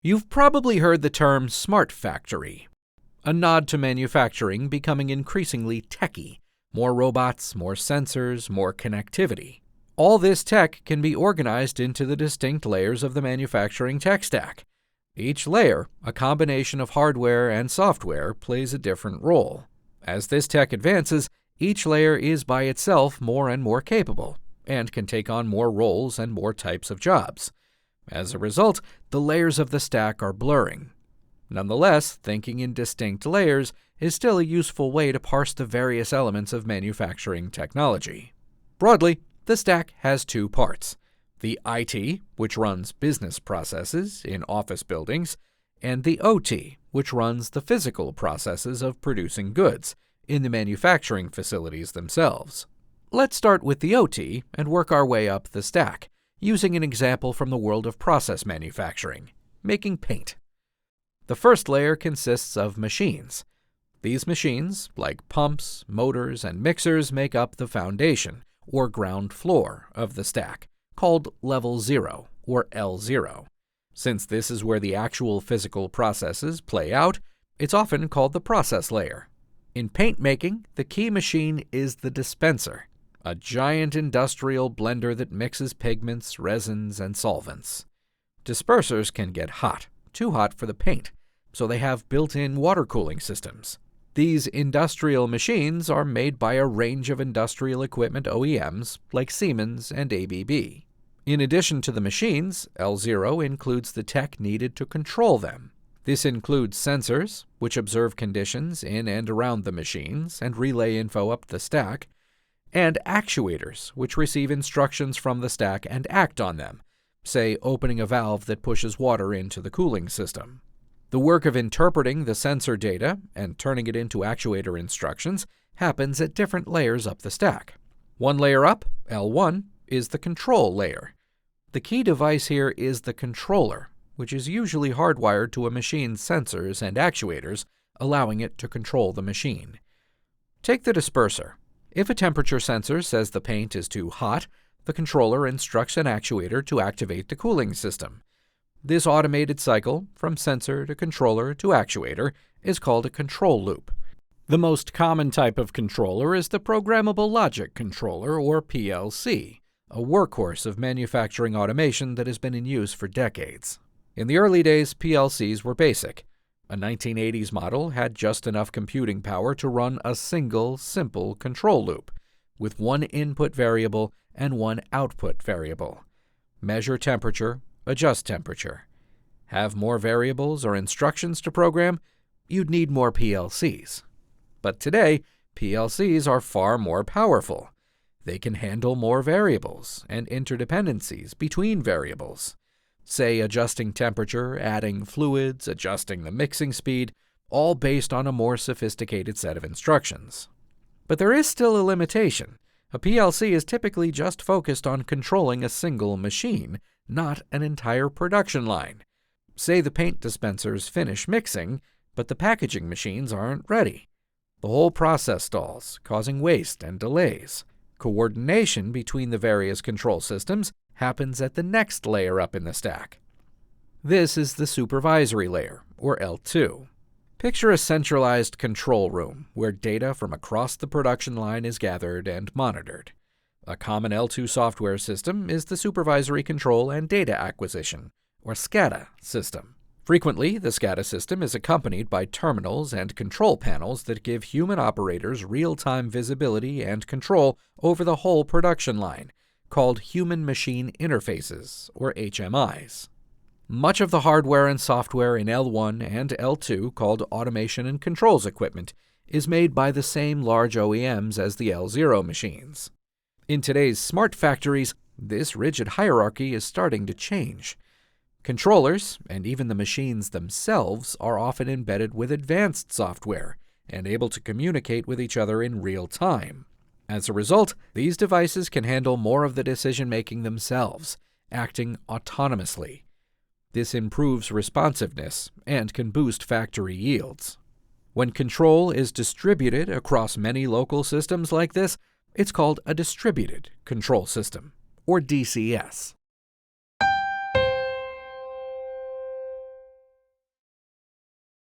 You've probably heard the term smart factory, a nod to manufacturing becoming increasingly techy. More robots, more sensors, more connectivity. All this tech can be organized into the distinct layers of the manufacturing tech stack. Each layer, a combination of hardware and software, plays a different role. As this tech advances, each layer is by itself more and more capable, and can take on more roles and more types of jobs. As a result, the layers of the stack are blurring. Nonetheless, thinking in distinct layers is still a useful way to parse the various elements of manufacturing technology. Broadly, the stack has two parts: the IT, which runs business processes in office buildings, and the OT, which runs the physical processes of producing goods in the manufacturing facilities themselves. Let's start with the OT and work our way up the stack, using an example from the world of process manufacturing, making paint. The first layer consists of machines. These machines, like pumps, motors, and mixers, make up the foundation, or ground floor, of the stack, called Level 0, or L0. Since this is where the actual physical processes play out, it's often called the process layer. In paint making, the key machine is the dispenser, a giant industrial blender that mixes pigments, resins, and solvents. Dispersers can get hot, too hot for the paint, so they have built-in water cooling systems. These industrial machines are made by a range of industrial equipment OEMs like Siemens and ABB. In addition to the machines, L0 includes the tech needed to control them. This includes sensors, which observe conditions in and around the machines and relay info up the stack, and actuators, which receive instructions from the stack and act on them, say opening a valve that pushes water into the cooling system. The work of interpreting the sensor data and turning it into actuator instructions happens at different layers up the stack. One layer up, L1, is the control layer. The key device here is the controller, which is usually hardwired to a machine's sensors and actuators, allowing it to control the machine. Take the disperser. If a temperature sensor says the paint is too hot, the controller instructs an actuator to activate the cooling system. This automated cycle, from sensor to controller to actuator, is called a control loop. The most common type of controller is the programmable logic controller, or PLC, a workhorse of manufacturing automation that has been in use for decades. In the early days, PLCs were basic. A 1980s model had just enough computing power to run a single, simple control loop, with one input variable and one output variable. Measure temperature, adjust temperature. Have more variables or instructions to program? You'd need more PLCs. But today, PLCs are far more powerful. They can handle more variables and interdependencies between variables. Say adjusting temperature, adding fluids, adjusting the mixing speed, all based on a more sophisticated set of instructions. But there is still a limitation. A PLC is typically just focused on controlling a single machine, not an entire production line. Say the paint dispensers finish mixing, but the packaging machines aren't ready. The whole process stalls, causing waste and delays. Coordination between the various control systems happens at the next layer up in the stack. This is the supervisory layer, or L2. Picture a centralized control room where data from across the production line is gathered and monitored. A common L2 software system is the Supervisory Control and Data Acquisition, or SCADA, system. Frequently, the SCADA system is accompanied by terminals and control panels that give human operators real-time visibility and control over the whole production line, called Human-Machine Interfaces, or HMIs. Much of the hardware and software in L1 and L2, called automation and controls equipment, is made by the same large OEMs as the L0 machines. In today's smart factories, this rigid hierarchy is starting to change. Controllers, and even the machines themselves, are often embedded with advanced software and able to communicate with each other in real time. As a result, these devices can handle more of the decision-making themselves, acting autonomously. This improves responsiveness and can boost factory yields. When control is distributed across many local systems like this, it's called a distributed control system, or DCS.